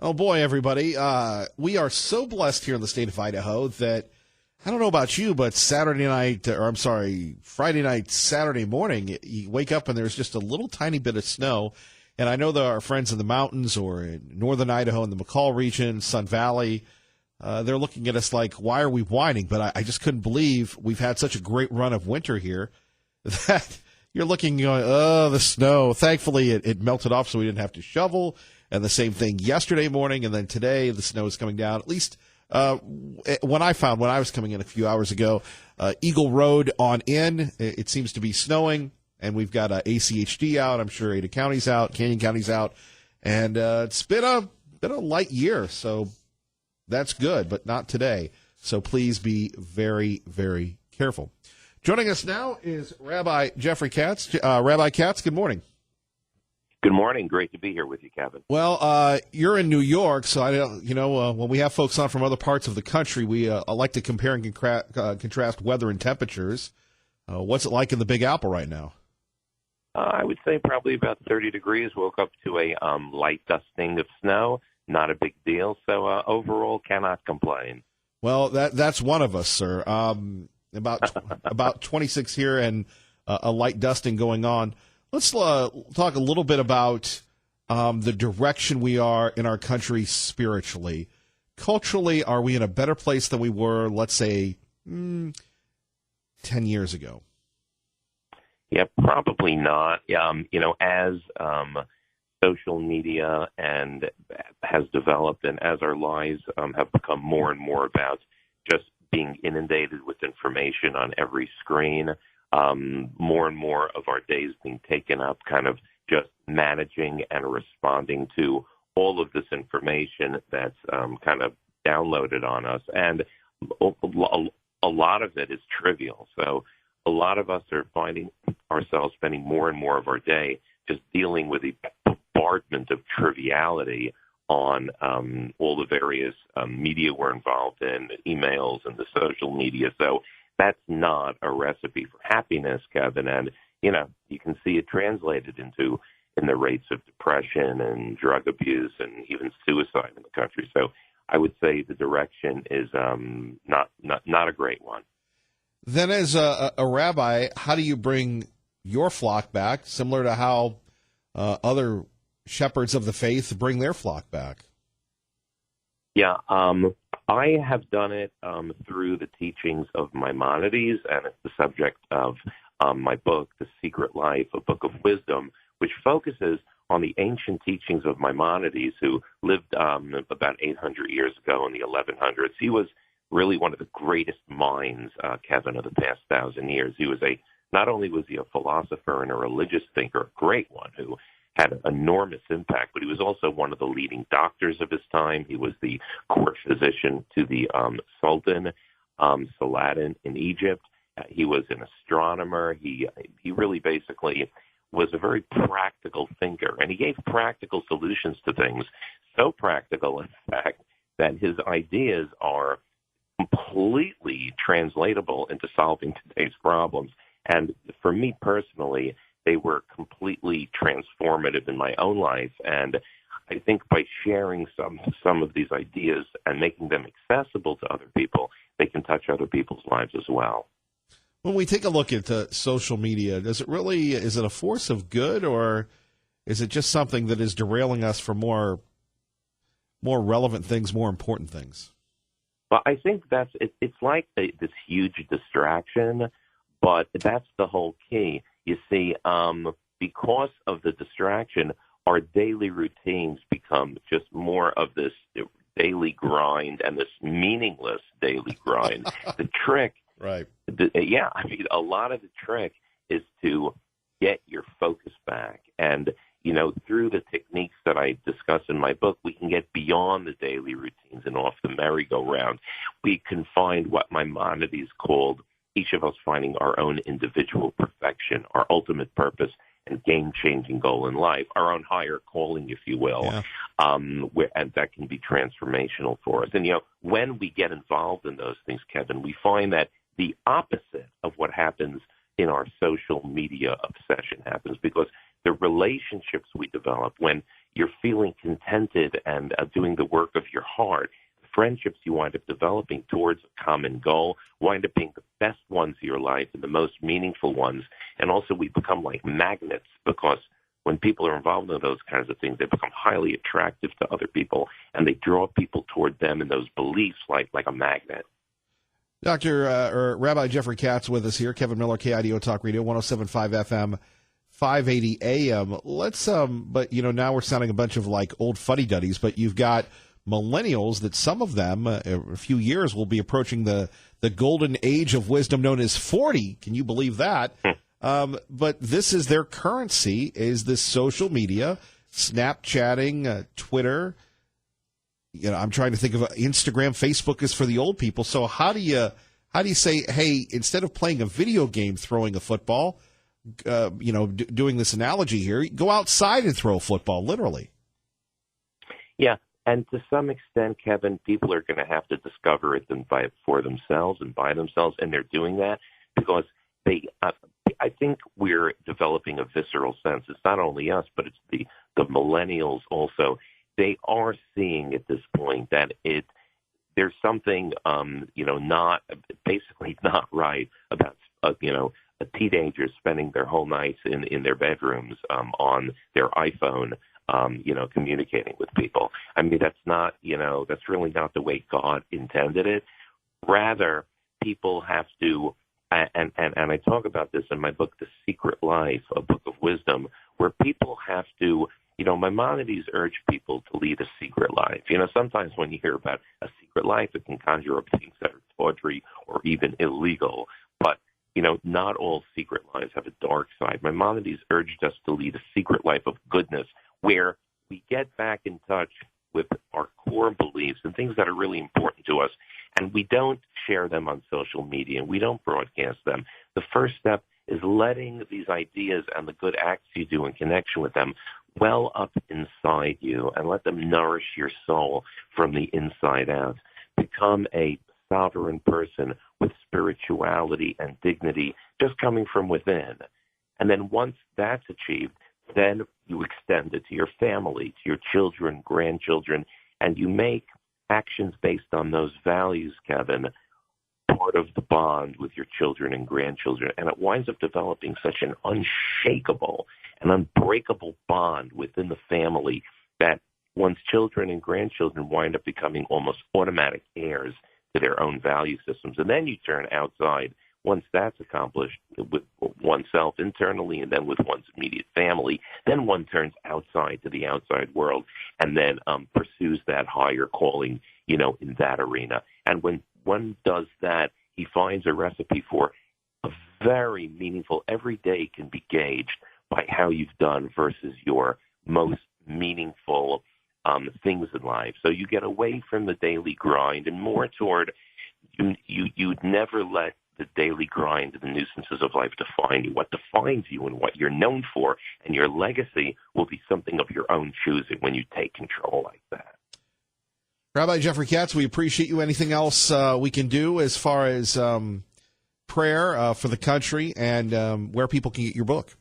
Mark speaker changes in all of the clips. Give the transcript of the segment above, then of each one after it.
Speaker 1: Oh boy, everybody. We are so blessed here in the state of Idaho that I don't know about you, but Friday night, Saturday morning, you wake up and there's just a little tiny bit of snow. And I know that our friends in the mountains or in northern Idaho in the McCall region, Sun Valley, they're looking at us like, why are we whining? But I just couldn't believe we've had such a great run of winter here that you're looking going, oh, the snow. Thankfully, it melted off so we didn't have to shovel. And the same thing yesterday morning, and then today the snow is coming down. At least when I was coming in a few hours ago, Eagle Road on in, it seems to be snowing, and we've got ACHD out. I'm sure Ada County's out, Canyon County's out, and it's been a light year, so that's good, but not today. So please be very, very careful. Joining us now is Rabbi Jeffrey Katz. Rabbi Katz, good morning.
Speaker 2: Good morning. Great to be here with you, Kevin.
Speaker 1: Well, you're in New York, so when we have folks on from other parts of the country, we like to compare and contrast weather and temperatures. What's it like in the Big Apple right now?
Speaker 2: I would say probably about 30 degrees. Woke up to a light dusting of snow. Not a big deal. So overall, cannot complain.
Speaker 1: Well, that's one of us, sir. About 26 here and a light dusting going on. Let's talk a little bit about the direction we are in our country spiritually. Culturally, are we in a better place than we were, let's say, 10 years ago?
Speaker 2: Yeah, probably not. As social media and has developed and as our lives have become more and more about just being inundated with information on every screen, more and more of our days being taken up kind of just managing and responding to all of this information that's kind of downloaded on us. And a lot of it is trivial. So a lot of us are finding ourselves spending more and more of our day just dealing with the bombardment of triviality on all the various media we're involved in, emails and the social media. So that's not a recipe for happiness, Kevin. And, you can see it translated in the rates of depression and drug abuse and even suicide in the country. So I would say the direction is not a great one.
Speaker 1: Then as a rabbi, how do you bring your flock back, similar to how other shepherds of the faith bring their flock back?
Speaker 2: Yeah, I have done it through the teachings of Maimonides, and it's the subject of my book, The Secret Life, a book of wisdom, which focuses on the ancient teachings of Maimonides, who lived about 800 years ago in the 1100s. He was really one of the greatest minds, Kevin, of the past 1,000 years. Not only was he a philosopher and a religious thinker, a great one who had an enormous impact, but he was also one of the leading doctors of his time. He was the court physician to the Sultan Saladin in Egypt. He was an astronomer. He really basically was a very practical thinker, and he gave practical solutions to things, so practical, in fact, that his ideas are completely translatable into solving today's problems. And for me personally, they were completely transformative in my own life. And I think by sharing some of these ideas and making them accessible to other people, they can touch other people's lives as well.
Speaker 1: When we take a look at social media, is it a force of good, or is it just something that is derailing us from more relevant things, more important things?
Speaker 2: Well, I think it's like this huge distraction, but that's the whole key. You see, because of the distraction, our daily routines become just more of this daily grind and this meaningless daily grind. The trick,
Speaker 1: right?
Speaker 2: A lot of the trick is to get your focus back. And, through the techniques that I discuss in my book, we can get beyond the daily routines and off the merry-go-round. We can find what Maimonides called each of us finding our own individual perfection, our ultimate purpose and game-changing goal in life, our own higher calling, if you will,
Speaker 1: yeah.
Speaker 2: And that can be transformational for us. And, when we get involved in those things, Kevin, we find that the opposite of what happens in our social media obsession happens, because the relationships we develop, when you're feeling contented and doing the work of your heart, friendships you wind up developing towards a common goal wind up being the best ones of your life and the most meaningful ones. And also we become like magnets, because when people are involved in those kinds of things, they become highly attractive to other people, and they draw people toward them and those beliefs like a magnet.
Speaker 1: Dr. Rabbi Jeffrey Katz with us here. Kevin Miller, KIDO Talk Radio, 107.5 FM, 580 AM. Let's, but, now we're sounding a bunch of like old fuddy-duddies, but you've got millennials that some of them, a few years, will be approaching the golden age of wisdom known as 40. Can you believe that? But this is their currency, is this social media, Snapchatting, Twitter. I'm trying to think of Instagram, Facebook is for the old people. So how do you say, hey, instead of playing a video game, throwing a football, doing this analogy here, go outside and throw a football, literally.
Speaker 2: Yeah. And to some extent, Kevin, people are going to have to discover it for themselves and by themselves, and they're doing that because I think we're developing a visceral sense. It's not only us, but it's the millennials also. They are seeing at this point that there's something, basically not right about, a teenager spending their whole nights in their bedrooms on their iPhone, communicating with people. I mean, that's not, that's really not the way God intended it. Rather, people have to, and I talk about this in my book, The Secret Life, a book of wisdom, where people have to, Maimonides urge people to lead a secret life. Sometimes when you hear about a secret life, it can conjure up things that are tawdry or even illegal. But, not all secret lives have a dark side. Maimonides urged us to lead a secret life of goodness, where we get back in touch with our core beliefs and things that are really important to us, and we don't share them on social media, and we don't broadcast them. The first step is letting these ideas and the good acts you do in connection with them well up inside you and let them nourish your soul from the inside out. Become a sovereign person with spirituality and dignity just coming from within. And then once that's achieved, then you extend it to your family, to your children, grandchildren, and you make actions based on those values, Kevin, part of the bond with your children and grandchildren. And it winds up developing such an unshakable and unbreakable bond within the family that one's children and grandchildren wind up becoming almost automatic heirs to their own value systems. And then you turn outside. Once that's accomplished with oneself internally and then with one's immediate family, then one turns outside to the outside world and then pursues that higher calling, in that arena. And when one does that, he finds a recipe for a very meaningful, every day can be gauged by how you've done versus your most meaningful things in life. So you get away from the daily grind and more toward you'd never let the daily grind and the nuisances of life define you. What defines you and what you're known for and your legacy will be something of your own choosing when you take control like that.
Speaker 1: Rabbi Jeffrey Katz, we appreciate you. Anything else we can do as far as prayer for the country and where people can get your book?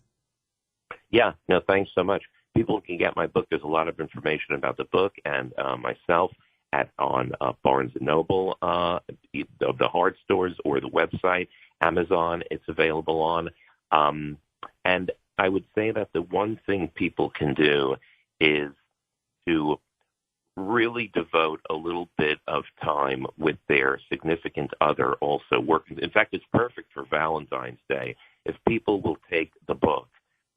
Speaker 2: Yeah, no, thanks so much. People can get my book. There's a lot of information about the book and myself on Barnes & Noble, the hard stores, or the website, Amazon. It's available on. And I would say that the one thing people can do is to really devote a little bit of time with their significant other also working. In fact, it's perfect for Valentine's Day. If people will take the book,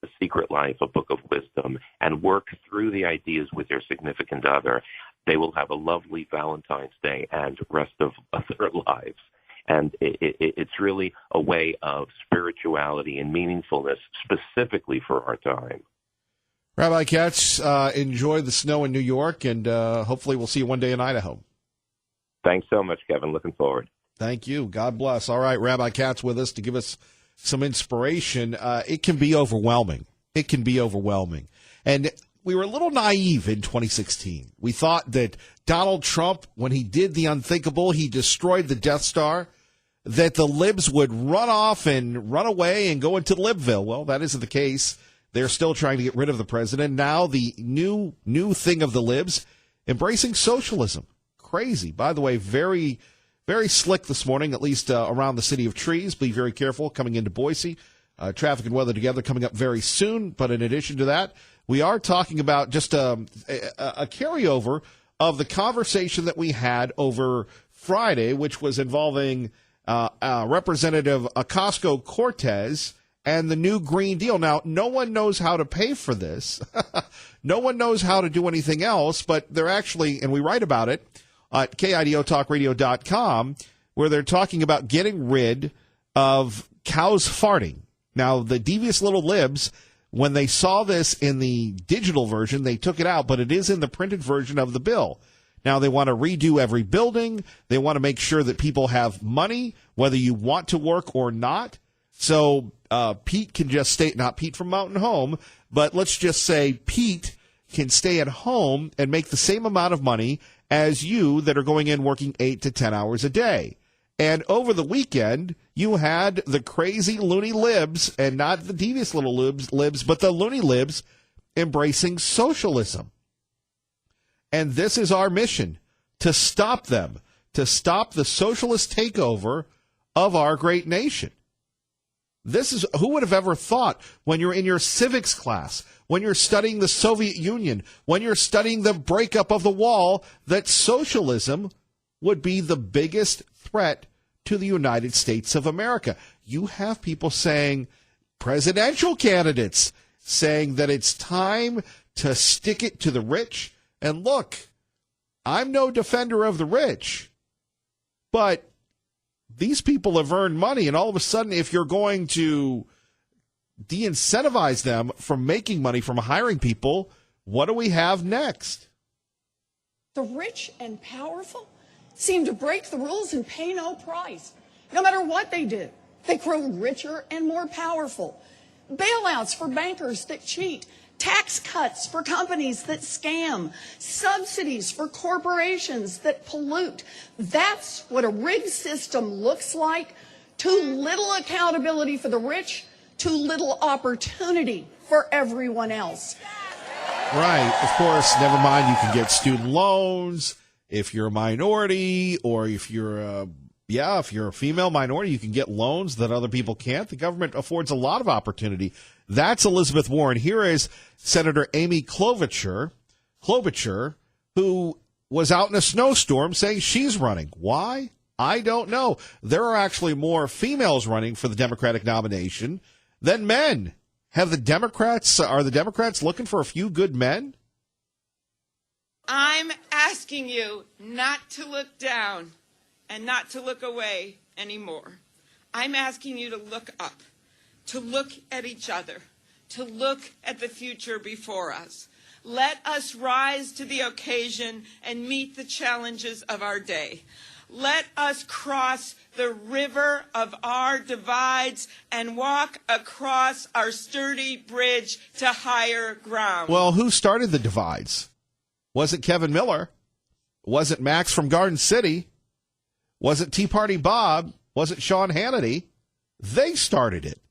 Speaker 2: The Secret Life, a book of wisdom, and work through the ideas with their significant other, they will have a lovely Valentine's Day and rest of their lives. And it's really a way of spirituality and meaningfulness specifically for our time.
Speaker 1: Rabbi Katz, enjoy the snow in New York, and hopefully we'll see you one day in Idaho.
Speaker 2: Thanks so much, Kevin. Looking forward.
Speaker 1: Thank you. God bless. All right, Rabbi Katz with us to give us some inspiration. It can be overwhelming. It can be overwhelming. And we were a little naive in 2016. We thought that Donald Trump, when he did the unthinkable, he destroyed the Death Star, that the libs would run off and run away and go into Libville. Well, that isn't the case. They're still trying to get rid of the president. Now the new thing of the libs, embracing socialism. Crazy. By the way, very, very slick this morning, at least around the city of Trees. Be very careful coming into Boise. Traffic and weather together coming up very soon. But in addition to that, we are talking about just a carryover of the conversation that we had over Friday, which was involving Representative Ocasio-Cortez and the new Green Deal. Now, no one knows how to pay for this. No one knows how to do anything else, but they're actually, and we write about it at KIDOtalkradio.com, where they're talking about getting rid of cows farting. Now, the devious little libs, when they saw this in the digital version, they took it out, but it is in the printed version of the bill. Now, they want to redo every building. They want to make sure that people have money, whether you want to work or not. So Pete can just stay, not Pete from Mountain Home, but let's just say Pete can stay at home and make the same amount of money as you that are going in working 8 to 10 hours a day. And over the weekend, you had the crazy loony libs, and not the devious little libs, but the loony libs embracing socialism. And this is our mission, to stop them, to stop the socialist takeover of our great nation. This is, who would have ever thought when you're in your civics class, when you're studying the Soviet Union, when you're studying the breakup of the wall, that socialism would be the biggest threat to the United States of America. You have people saying, presidential candidates saying that it's time to stick it to the rich. And look, I'm no defender of the rich, but these people have earned money, and all of a sudden, if you're going to de-incentivize them from making money, from hiring people, what do we have next?
Speaker 3: The rich and powerful seem to break the rules and pay no price. No matter what they do, they grow richer and more powerful. Bailouts for bankers that cheat, tax cuts for companies that scam, subsidies for corporations that pollute. That's what a rigged system looks like. Too little accountability for the rich, too little opportunity for everyone else.
Speaker 1: Right. Of course, never mind, you can get student loans. If you're a minority, or if you're a female minority, you can get loans that other people can't. The government affords a lot of opportunity. That's Elizabeth Warren. Here is Senator Amy Klobuchar, who was out in a snowstorm saying she's running. Why? I don't know. There are actually more females running for the Democratic nomination than men. Are the Democrats looking for a few good men?
Speaker 4: I'm asking you not to look down and not to look away anymore. I'm asking you to look up, to look at each other, to look at the future before us. Let us rise to the occasion and meet the challenges of our day. Let us cross the river of our divides and walk across our sturdy bridge to higher ground.
Speaker 1: Well, who started the divides? Was it Kevin Miller? Was it Max from Garden City? Was it Tea Party Bob? Was it Sean Hannity? They started it.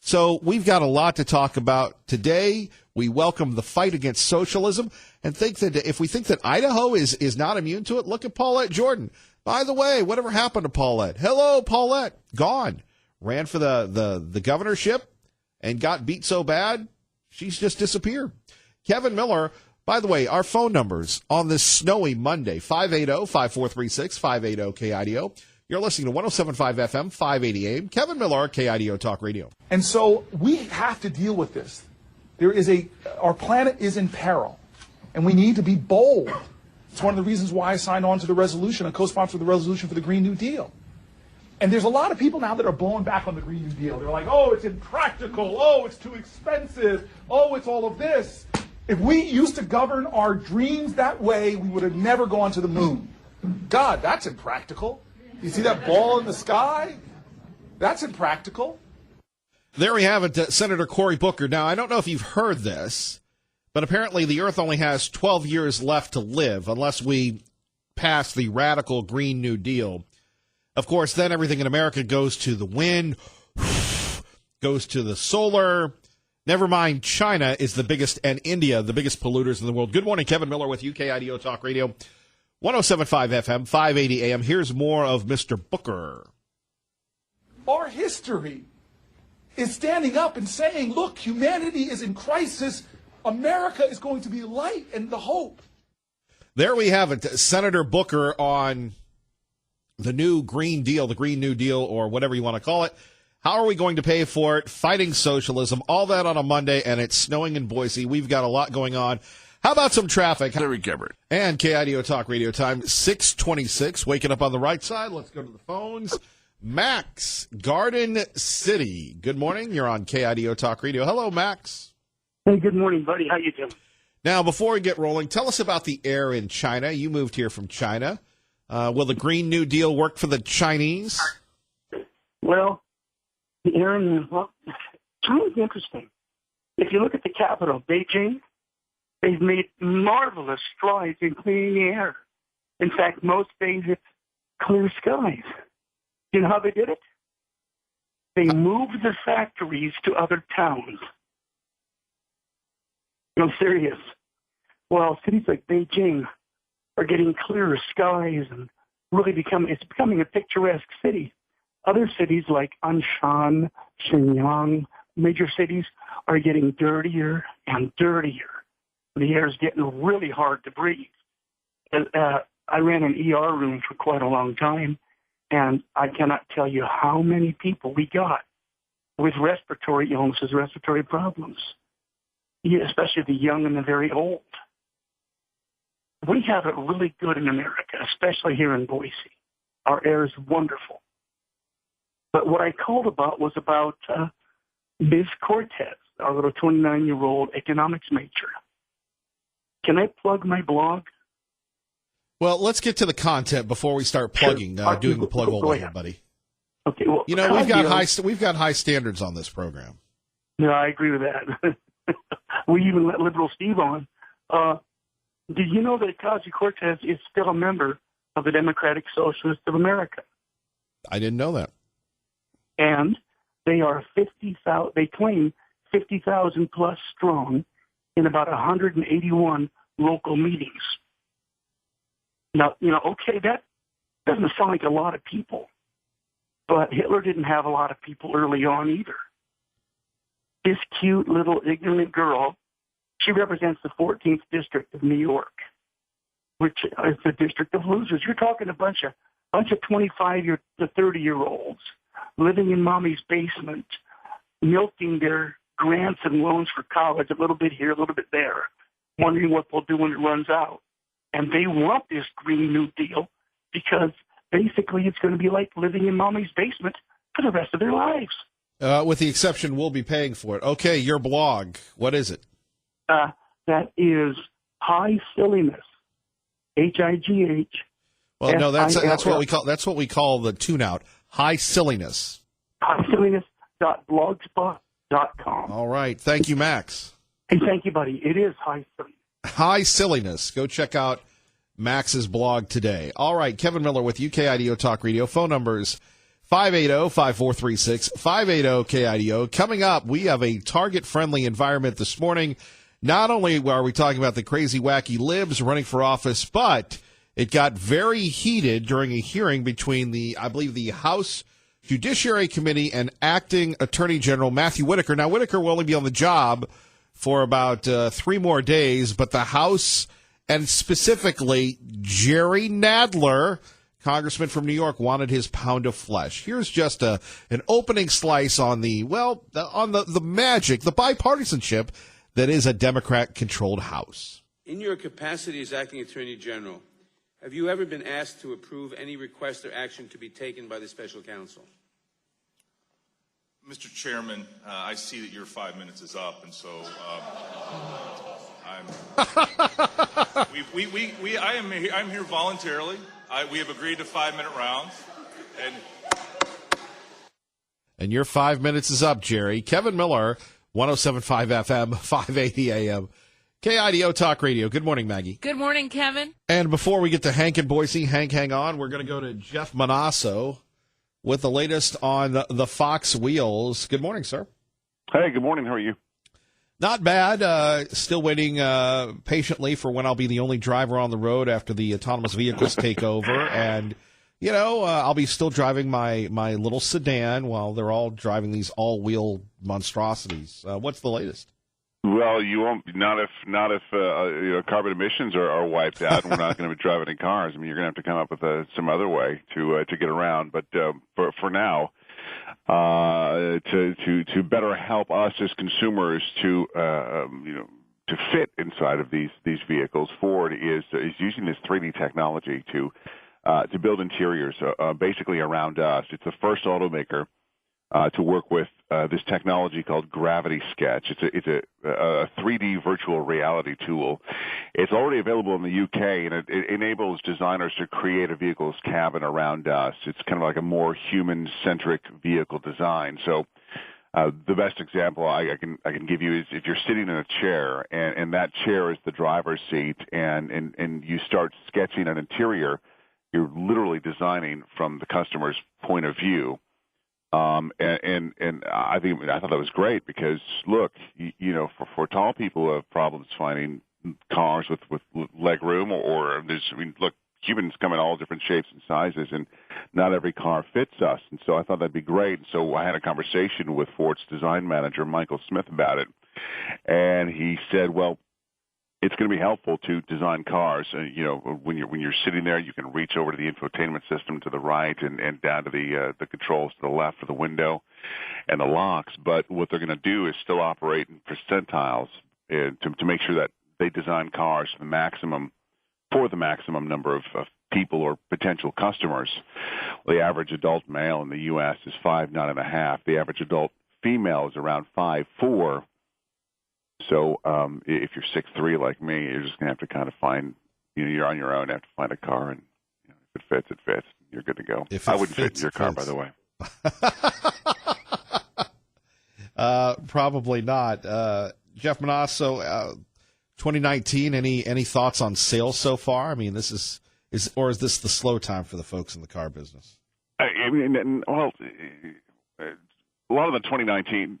Speaker 1: So we've got a lot to talk about today. We welcome the fight against socialism and think that if we think that Idaho is not immune to it, look at Paulette Jordan. By the way, whatever happened to Paulette? Hello, Paulette. Gone. Ran for the governorship and got beat so bad, she's just disappeared. Kevin Miller, by the way, our phone numbers on this snowy Monday, 580-5436, 580-KIDO. You're listening to 107.5 FM, 580 AM. Kevin Miller, KIDO Talk Radio.
Speaker 5: And so we have to deal with this. Our planet is in peril, and we need to be bold. It's one of the reasons why I signed on to the resolution, a co-sponsor of the resolution for the Green New Deal. And there's a lot of people now that are blowing back on the Green New Deal. They're like, oh, it's impractical. Oh, it's too expensive. Oh, it's all of this. If we used to govern our dreams that way, we would have never gone to the moon. God, that's impractical. You see that ball in the sky? That's impractical.
Speaker 1: There we have it, Senator Cory Booker. Now, I don't know if you've heard this, but apparently the Earth only has 12 years left to live unless we pass the radical Green New Deal. Of course, then everything in America goes to the wind, goes to the solar, Never mind, China is the biggest, and India, the biggest polluters in the world. Good morning, Kevin Miller with UKIDO Talk Radio, 107.5 FM, 580 AM. Here's more of Mr. Booker.
Speaker 5: Our history is standing up and saying, look, humanity is in crisis. America is going to be light and the hope.
Speaker 1: There we have it. Senator Booker on the new Green Deal, the Green New Deal, or whatever you want to call it. How are we going to pay for it? Fighting socialism, all that on a Monday, and it's snowing in Boise. We've got a lot going on. How about some traffic?
Speaker 6: Larry Gebert.
Speaker 1: And KIDO Talk Radio time, 6:26. Waking up on the right side. Let's go to the phones. Max, Garden City. Good morning. You're on KIDO Talk Radio. Hello, Max.
Speaker 7: Hey, good morning, buddy. How you doing?
Speaker 1: Now, before we get rolling, tell us about the air in China. You moved here from China. Will the Green New Deal work for the Chinese?
Speaker 7: Well, the air China's interesting. If you look at the capital, Beijing, they've made marvelous strides in cleaning the air. In fact, most days it's clear skies. You know how they did it? They moved the factories to other towns. I'm serious. Well, cities like Beijing are getting clearer skies and really becoming a picturesque city. Other cities like Anshan, Shenyang, major cities are getting dirtier and dirtier. The air is getting really hard to breathe. I ran an ER room for quite a long time, and I cannot tell you how many people we got with respiratory illnesses, respiratory problems, especially the young and the very old. We have it really good in America, especially here in Boise. Our air is wonderful. But what I called about was about Ms. Cortez, our little 29-year-old economics major. Can I plug my blog?
Speaker 1: Well, let's get to the content before we start plugging, doing the plug all day, buddy.
Speaker 7: Okay. Well,
Speaker 1: you know, we've got high standards on this program.
Speaker 7: No, I agree with that. We even let Liberal Steve on. Did you know that Ocasio-Cortez is still a member of the Democratic Socialists of America?
Speaker 1: I didn't know that.
Speaker 7: And they are 50,000. They claim 50,000 plus strong in about 181 local meetings. Now, okay, that doesn't sound like a lot of people, but Hitler didn't have a lot of people early on either. This cute little ignorant girl, she represents the 14th district of New York, which is the district of losers. You're talking a bunch of 25 to 30-year-olds living in mommy's basement, milking their grants and loans for college, a little bit here, a little bit there, wondering what they'll do when it runs out. And they want this Green New Deal because basically it's going to be like living in mommy's basement for the rest of their lives.
Speaker 1: With the exception, we'll be paying for it. Okay, your blog. What is it?
Speaker 7: That is High Silliness. HIGH.
Speaker 1: Well, no, that's what we call the tune out. High Silliness.
Speaker 7: HighSilliness.blogspot.com.
Speaker 1: All right. Thank you, Max.
Speaker 7: And thank you, buddy. It is High Silliness.
Speaker 1: High Silliness. Go check out Max's blog today. All right. Kevin Miller with UKIDO Talk Radio. Phone numbers 580-5436, 580-KIDO. Coming up, we have a target-friendly environment this morning. Not only are we talking about the crazy, wacky libs running for office, but it got very heated during a hearing between I believe the House Judiciary Committee and Acting Attorney General Matthew Whitaker. Now, Whitaker will only be on the job for about 3 more days, but the House, and specifically Jerry Nadler, Congressman from New York, wanted his pound of flesh. Here's just an opening slice on the magic, the bipartisanship that is a Democrat-controlled House.
Speaker 8: In your capacity as Acting Attorney General, have you ever been asked to approve any request or action to be taken by the special counsel?
Speaker 9: Mr. Chairman, I see that your 5 minutes is up, and so I'm here voluntarily. We have agreed to 5-minute rounds,
Speaker 1: and your 5 minutes is up, Jerry. Kevin Miller, 107.5 FM, 580 AM. KIDO Talk Radio. Good morning, Maggie.
Speaker 10: Good morning, Kevin.
Speaker 1: And before we get to Hank and Boise, Hank, hang on. We're going to go to Jeff Monasso with the latest on the Fox wheels. Good morning, sir.
Speaker 6: Hey, good morning. How are you?
Speaker 1: Not bad. Still waiting patiently for when I'll be the only driver on the road after the autonomous vehicles take over. And, I'll be still driving my little sedan while they're all driving these all-wheel monstrosities. What's the latest?
Speaker 6: Well, you won't. Not if carbon emissions are wiped out, and we're not going to be driving in cars. I mean, you're going to have to come up with some other way to get around. But for now, to better help us as consumers to fit inside of these vehicles, Ford is using this 3D technology to build interiors basically around us. It's the first automaker to work with this technology called Gravity Sketch. It's a 3D virtual reality tool. It's already available in the UK, and it enables designers to create a vehicle's cabin around us. It's kind of like a more human-centric vehicle design. So the best example I can give you is if you're sitting in a chair, and that chair is the driver's seat, and you start sketching an interior, you're literally designing from the customer's point of view. And I thought that was great because look, for tall people who have problems finding cars with leg room or look, humans come in all different shapes and sizes, and not every car fits us. And so I thought that'd be great. And so I had a conversation with Ford's design manager, Michael Smith, about it, and he said, well, it's going to be helpful to design cars. When you're sitting there, you can reach over to the infotainment system to the right and down to the controls to the left of the window and the locks. But what they're going to do is still operate in percentiles to make sure that they design cars for the maximum number of people or potential customers. Well, the average adult male in the U.S. is 5'9.5". The average adult female is around 5'4". So if you're 6'3" like me, you're just going to have to kind of find, you're on your own, have to find a car, and if it fits, it fits. You're good to go. I wouldn't fit in your car, by the way.
Speaker 1: Probably not. Jeff Manasso, 2019, any thoughts on sales so far? I mean, is this the slow time for the folks in the car business?
Speaker 6: I mean, well, a lot of the 2019s,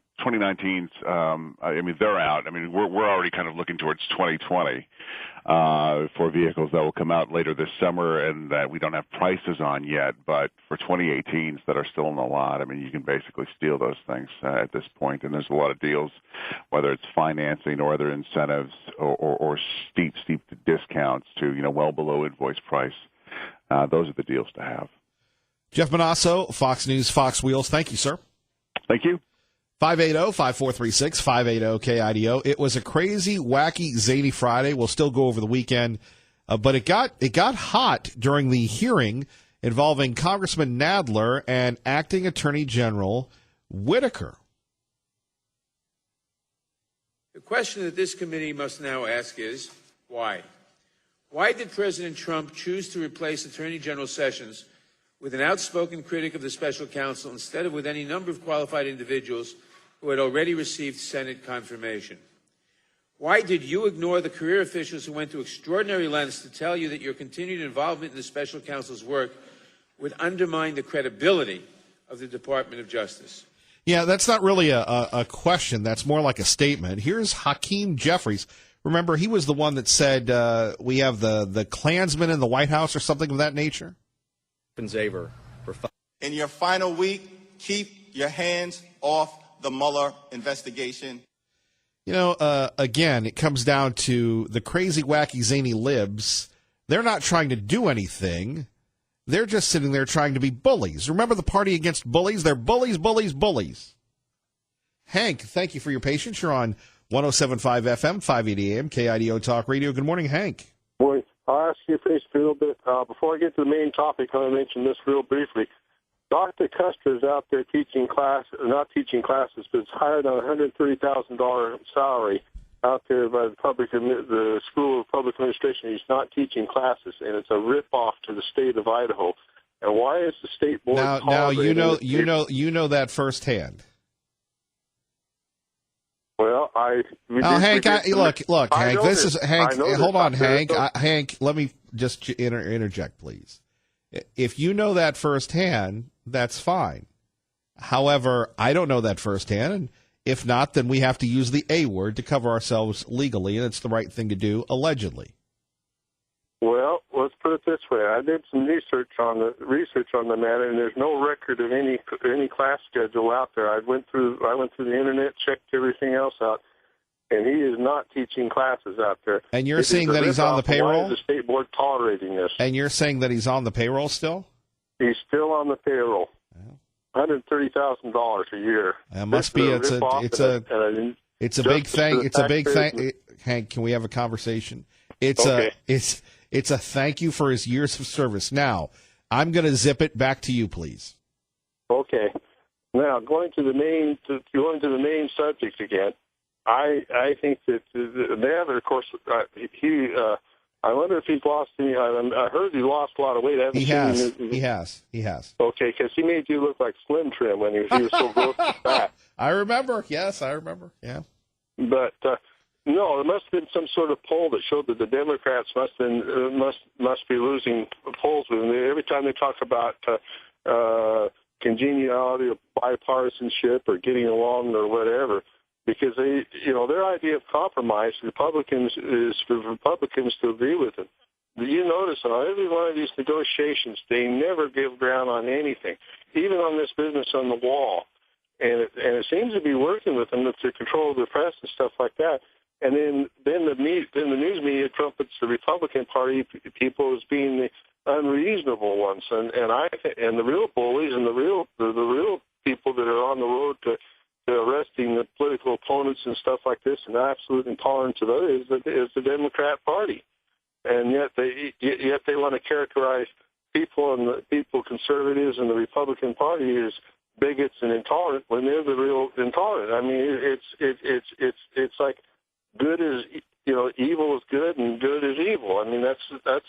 Speaker 6: they're out. I mean, we're already kind of looking towards 2020 for vehicles that will come out later this summer and that we don't have prices on yet. But for 2018s that are still in the lot, I mean, you can basically steal those things at this point. And there's a lot of deals, whether it's financing or other incentives or steep discounts to, well below invoice price. Those are the deals to have.
Speaker 1: Jeff Manasso, Fox News, Fox Wheels. Thank you, sir.
Speaker 6: Thank you.
Speaker 1: 580-5436, 580-KIDO. It was a crazy, wacky, zany Friday. We'll still go over the weekend, but it got hot during the hearing involving Congressman Nadler and Acting Attorney General Whitaker.
Speaker 8: The question that this committee must now ask is, why? Why did President Trump choose to replace Attorney General Sessions with an outspoken critic of the special counsel instead of with any number of qualified individuals who had already received Senate confirmation? Why did you ignore the career officials who went to extraordinary lengths to tell you that your continued involvement in the special counsel's work would undermine the credibility of the Department of Justice?
Speaker 1: Yeah, that's not really a question. That's more like a statement. Here's Hakeem Jeffries. Remember, he was the one that said we have the Klansmen in the White House or something of that nature?
Speaker 10: In your final week, keep your hands off the Mueller investigation.
Speaker 1: Again, it comes down to the crazy, wacky, zany libs. They're not trying to do anything. They're just sitting there trying to be bullies. Remember the party against bullies? They're bullies, bullies, bullies. Hank, thank you for your patience. You're on 107.5 FM, 580 AM, KIDO Talk Radio. Good morning, Hank.
Speaker 11: Morning. I'll ask you a little bit. Before I get to the main topic, I want to mention this real briefly. Dr. Custer is out there not teaching classes, but it's hired on a $130,000 salary out there by the School of Public Administration. He's not teaching classes, and it's a ripoff to the state of Idaho. And why is the state board
Speaker 1: now you know that firsthand?
Speaker 11: Well,
Speaker 1: Hank, look, Hank. This is Hank. Hold on, Hank. Hank, let me just interject, please. If you know that firsthand, that's fine. However, I don't know that firsthand, and If not, then we have to use the A word to cover ourselves legally, and it's the right thing to do, allegedly.
Speaker 11: Well, let's put it this way. I did some research on the matter, and there's no record of any class schedule out there. I went through the internet, checked everything else out, and he is not teaching classes out there.
Speaker 1: And you're saying that he's on the payroll?
Speaker 11: Why is the state board tolerating this?
Speaker 1: And you're saying that he's on the payroll still?
Speaker 11: He's still on the payroll. $130,000 a year.
Speaker 1: It must be. It's a big thing. It's a big thing. Hank, can we have a conversation? It's a thank you for his years of service. Now, I'm going to zip it back to you, please. Okay.
Speaker 11: Now, going to the main subject again. I think that Nadler, of course, I wonder if he's lost any. I heard he lost a lot of weight.
Speaker 1: He has.
Speaker 11: Okay, because he made you look like Slim Trim when he was so gross and fat.
Speaker 1: I remember. Yes, I remember. Yeah.
Speaker 11: But no, there must have been some sort of poll that showed that the Democrats must be losing polls with him. Every time they talk about congeniality of bipartisanship or getting along or whatever. Because their idea of compromise, Republicans, is for Republicans to agree with them. You notice on every one of these negotiations, they never give ground on anything, even on this business on the wall. And it seems to be working with them to control the press and stuff like that. And then the news media trumpets the Republican Party people as being the unreasonable ones, and the real bullies and the real people that are on the road to arresting the political opponents and stuff like this and absolute intolerance of others is the Democrat Party. And yet they want to characterize conservatives and the Republican Party as bigots and intolerant when they're the real intolerant. I mean, it's like good is, evil is good and good is evil. I mean, that's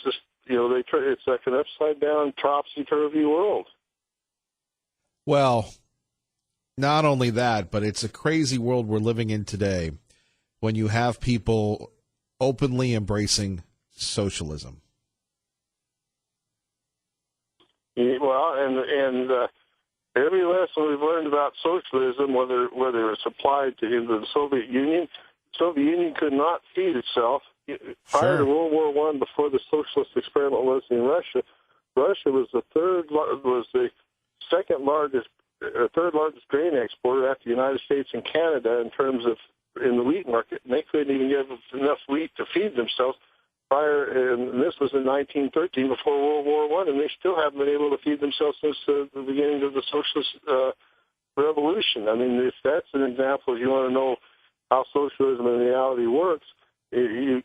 Speaker 11: just, it's like an upside down topsy-turvy world.
Speaker 1: Well, not only that, but it's a crazy world we're living in today when you have people openly embracing socialism.
Speaker 11: Well, and every lesson we've learned about socialism, whether it's applied to the Soviet Union could not feed itself. Prior to World War I, before the socialist experiment was in Russia, Russia was the third largest grain exporter after the United States and Canada in the wheat market, and they couldn't even get enough wheat to feed themselves and this was in 1913, before World War I, and they still haven't been able to feed themselves since the beginning of the socialist revolution. I mean, if that's an example, if you want to know how socialism in reality works, you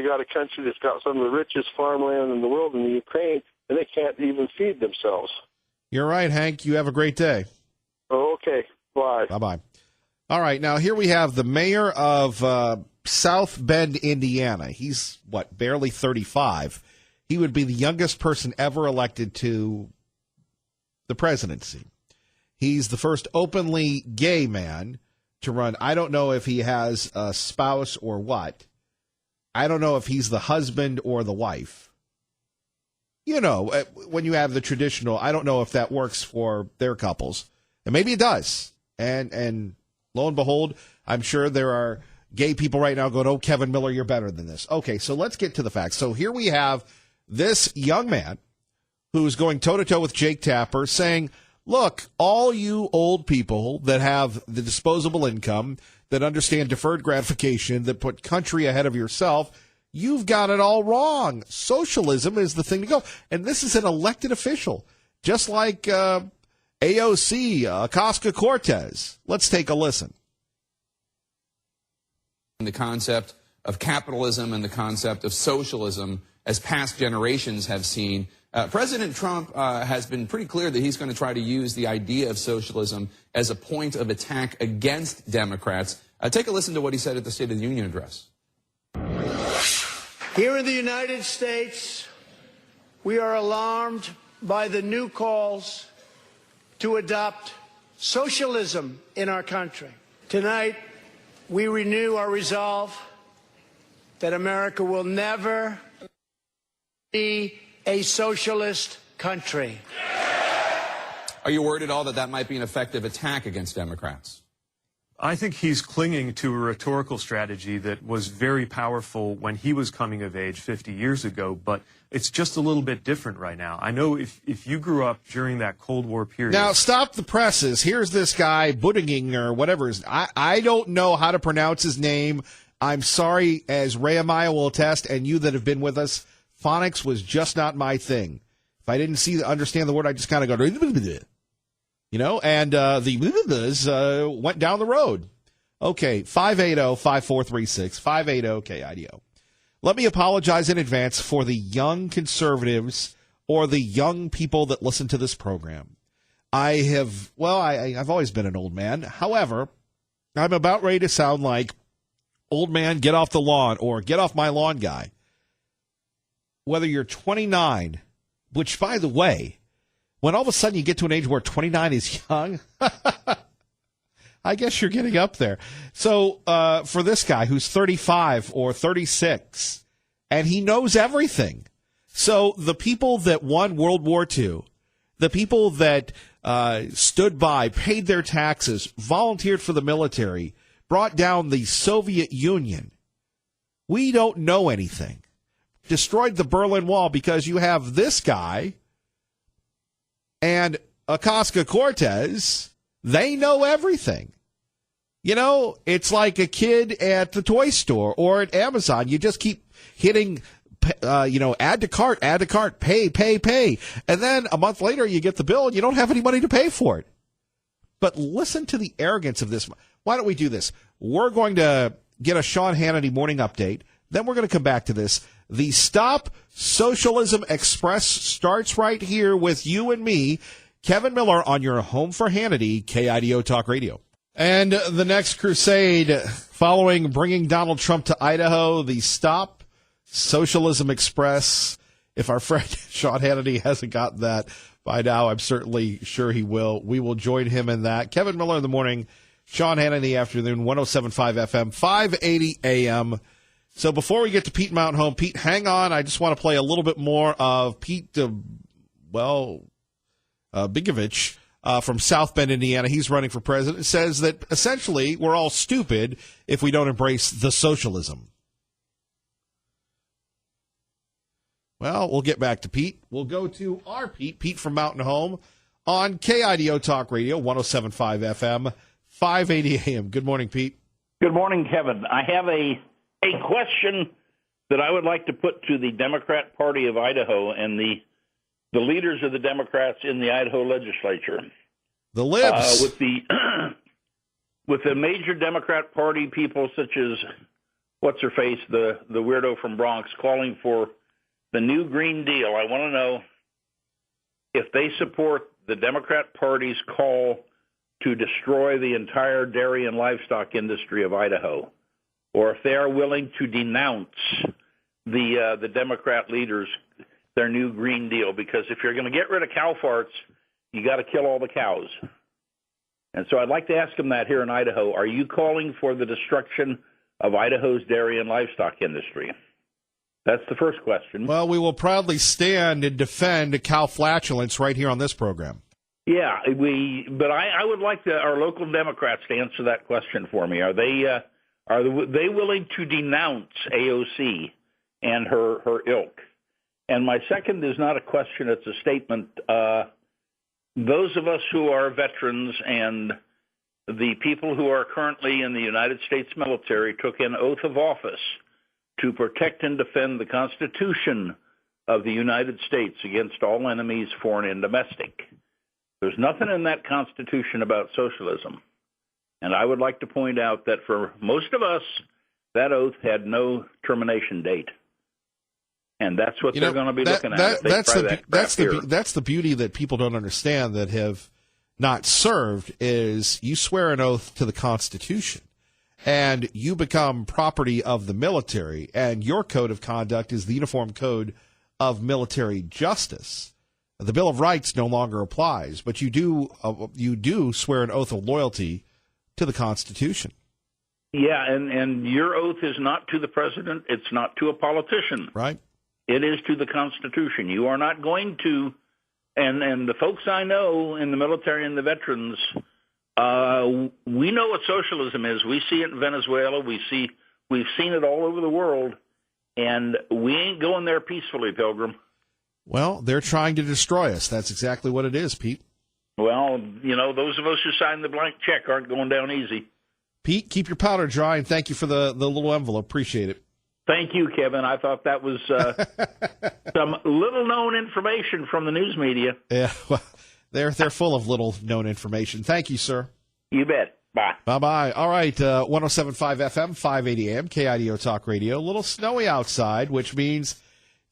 Speaker 11: got a country that's got some of the richest farmland in the world in the Ukraine, and they can't even feed themselves.
Speaker 1: You're right, Hank. You have a great day.
Speaker 11: Okay. Bye.
Speaker 1: Bye-bye. All right. Now, here we have the mayor of South Bend, Indiana. He's, barely 35. He would be the youngest person ever elected to the presidency. He's the first openly gay man to run. I don't know if he has a spouse or what. I don't know if he's the husband or the wife. When you have the traditional, I don't know if that works for their couples. And maybe it does. And lo and behold, I'm sure there are gay people right now going, oh, Kevin Miller, you're better than this. Okay, so let's get to the facts. So here we have this young man who's going toe-to-toe with Jake Tapper saying, look, all you old people that have the disposable income, that understand deferred gratification, that put country ahead of yourself, you've got it all wrong. Socialism is the thing to go. And this is an elected official, just like AOC, Ocasio-Cortez. Let's take a listen.
Speaker 12: The concept of capitalism and the concept of socialism, as past generations have seen. President Trump has been pretty clear that he's going to try to use the idea of socialism as a point of attack against Democrats. Take a listen to what he said at the State of the Union address.
Speaker 13: Here in the United States, we are alarmed by the new calls to adopt socialism in our country. Tonight, we renew our resolve that America will never be a socialist country.
Speaker 12: Are you worried at all that that might be an effective attack against Democrats?
Speaker 14: I think he's clinging to a rhetorical strategy that was very powerful when he was coming of age 50 years ago, but it's just a little bit different right now. I know if you grew up during that Cold War period.
Speaker 1: Now, stop the presses. Here's this guy, Buttigieg or whatever. I don't know how to pronounce his name. I'm sorry, as Ray Amaya will attest, and you that have been with us, phonics was just not my thing. If I didn't understand the word, I just kind of go, you know, and the went down the road. Okay, 580-5436, 580-KIDO. Let me apologize in advance for the young conservatives or the young people that listen to this program. I've always been an old man. However, I'm about ready to sound like old man, get off the lawn, or get off my lawn guy. Whether you're 29, which, by the way, when all of a sudden you get to an age where 29 is young, I guess you're getting up there. So for this guy who's 35 or 36, and he knows everything. So the people that won World War II, the people that stood by, paid their taxes, volunteered for the military, brought down the Soviet Union, we don't know anything. Destroyed the Berlin Wall because you have this guy and Ocasio-Cortez. They know everything. You know, it's like a kid at the toy store or at Amazon. You just keep hitting, add to cart, pay. And then a month later you get the bill and you don't have any money to pay for it. But listen to the arrogance of this. Why don't we do this? We're going to get a Sean Hannity morning update. Then we're going to come back to this. The Stop Socialism Express starts right here with you and me, Kevin Miller, on your home for Hannity, KIDO Talk Radio. And the next crusade following bringing Donald Trump to Idaho, the Stop Socialism Express. If our friend Sean Hannity hasn't gotten that by now, I'm certainly sure he will. We will join him in that. Kevin Miller in the morning, Sean Hannity in the afternoon, 107.5 FM, 580 AM. So before we get to Pete Mountain Home, Pete, hang on. I just want to play a little bit more of Pete, Buttigieg from South Bend, Indiana. He's running for president. It says that essentially we're all stupid if we don't embrace the socialism. Well, we'll get back to Pete. We'll go to our Pete from Mountain Home on KIDO Talk Radio, 107.5 FM, 580 AM. Good morning, Pete.
Speaker 15: Good morning, Kevin. I have a question that I would like to put to the Democrat Party of Idaho and the leaders of the Democrats in the Idaho legislature.
Speaker 1: The libs.
Speaker 15: With the major Democrat Party people such as, what's-her-face, the weirdo from Bronx, calling for the new Green Deal, I want to know if they support the Democrat Party's call to destroy the entire dairy and livestock industry of Idaho, or if they are willing to denounce the Democrat leaders, their new Green Deal, because if you're going to get rid of cow farts, you got to kill all the cows. And so I'd like to ask them that here in Idaho. Are you calling for the destruction of Idaho's dairy and livestock industry? That's the first question.
Speaker 1: Well, we will proudly stand and defend cow flatulence right here on this program.
Speaker 15: Yeah, but I would like our local Democrats to answer that question for me. Are they willing to denounce AOC and her ilk? And my second is not a question, it's a statement. Those of us who are veterans and the people who are currently in the United States military took an oath of office to protect and defend the Constitution of the United States against all enemies, foreign and domestic. There's nothing in that Constitution about socialism. And I would like to point out that for most of us, that oath had no termination date. And that's what they're going to be looking at. That's
Speaker 1: the beauty that people don't understand, that have not served, is you swear an oath to the Constitution and you become property of the military, and your code of conduct is the Uniform Code of Military Justice. The Bill of Rights no longer applies, but you do swear an oath of loyalty to the Constitution.
Speaker 15: Yeah, and your oath is not to the president. It's not to a politician.
Speaker 1: Right.
Speaker 15: It is to the Constitution. You are not going to, and the folks I know in the military and the veterans, We know what socialism is. We see it in Venezuela. We've seen it all over the world, and we ain't going there peacefully, Pilgrim.
Speaker 1: Well, they're trying to destroy us. That's exactly what it is, Pete.
Speaker 15: Well, those of us who signed the blank check aren't going down easy.
Speaker 1: Pete, keep your powder dry, and thank you for the little envelope. Appreciate it.
Speaker 15: Thank you, Kevin. I thought that was some little-known information from the news media.
Speaker 1: Yeah, well, they're full of little-known information. Thank you, sir.
Speaker 15: You bet. Bye.
Speaker 1: Bye-bye. All right, 107.5 FM, 580 AM, KIDO Talk Radio. A little snowy outside, which means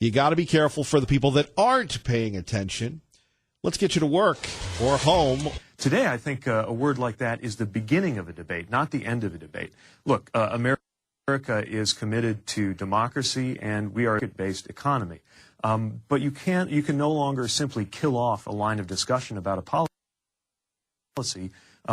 Speaker 1: you got to be careful for the people that aren't paying attention. Let's get you to work or home.
Speaker 14: Today, I think a word like that is the beginning of a debate, not the end of a debate. Look, America is committed to democracy, and we are a market-based economy. But you can no longer simply kill off a line of discussion about a policy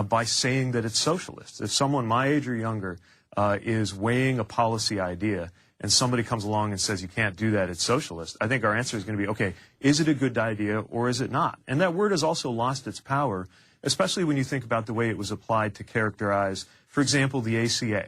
Speaker 14: by saying that it's socialist. If someone my age or younger is weighing a policy idea and somebody comes along and says you can't do that, it's socialist, I think our answer is going to be, okay, is it a good idea or is it not? And that word has also lost its power, especially when you think about the way it was applied to characterize, for example, the ACA.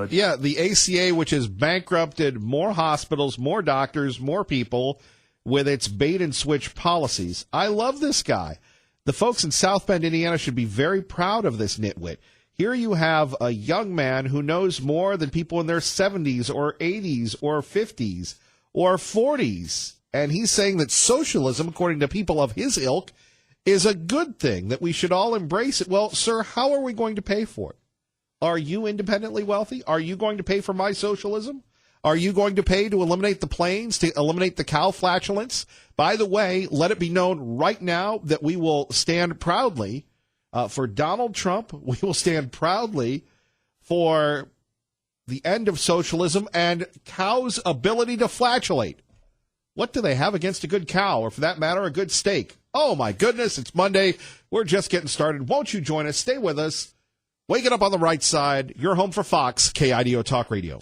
Speaker 1: Yeah, the ACA, which has bankrupted more hospitals, more doctors, more people with its bait-and-switch policies. I love this guy. The folks in South Bend, Indiana, should be very proud of this nitwit. Here you have a young man who knows more than people in their 70s or 80s or 50s or 40s. And he's saying that socialism, according to people of his ilk, is a good thing, that we should all embrace it. Well, sir, how are we going to pay for it? Are you independently wealthy? Are you going to pay for my socialism? Are you going to pay to eliminate the planes, to eliminate the cow flatulence? By the way, let it be known right now that we will stand proudly for Donald Trump. We will stand proudly for the end of socialism and cows' ability to flatulate. What do they have against a good cow, or for that matter, a good steak? Oh, my goodness, it's Monday. We're just getting started. Won't you join us? Stay with us. Wake it up on the right side. You're home for Fox, KIDO Talk Radio.